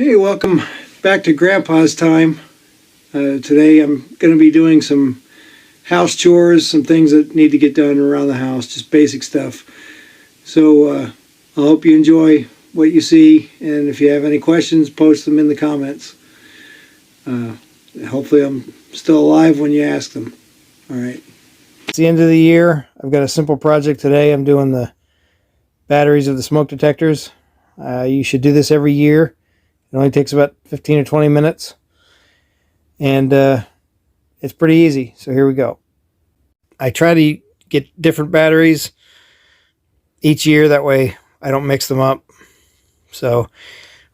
Hey, welcome back to Grandpa's Time. Today I'm going to be doing some house chores, some things that need to get done around the house, just basic stuff. So I hope you enjoy what you see, and if you have any questions, post them in the comments. Hopefully I'm still alive when you ask them. All right. It's the end of the year. I've got a simple project today. I'm doing the batteries of the smoke detectors. You should do this every year. It only takes about 15 or 20 minutes. And it's pretty easy. So here we go. I try to get different batteries each year. That way I don't mix them up. So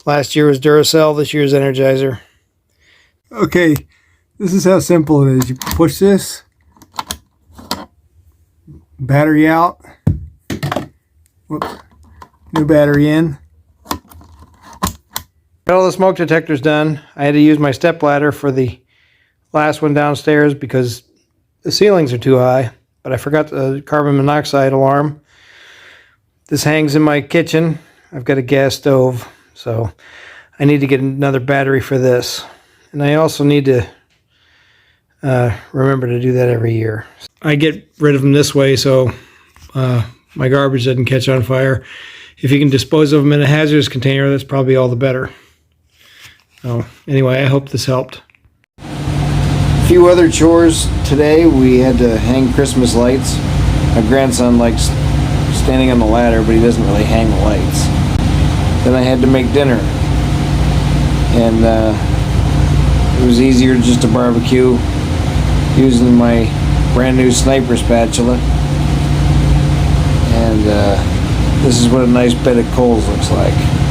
last year was Duracell. This year's Energizer. Okay. This is how simple it is. You push this. Battery out. Whoops. New battery in. Got all the smoke detectors done. I had to use my step ladder for the last one downstairs because the ceilings are too high, but I forgot the carbon monoxide alarm. This hangs in my kitchen. I've got a gas stove, so I need to get another battery for this. And I also need to remember to do that every year. I get rid of them this way so my garbage doesn't catch on fire. If you can dispose of them in a hazardous container, that's probably all the better. So anyway, I hope this helped. A few other chores today. We had to hang Christmas lights. My grandson likes standing on the ladder, but he doesn't really hang the lights. Then I had to make dinner. And it was easier just to barbecue using my brand new sniper spatula. And this is what a nice bed of coals looks like.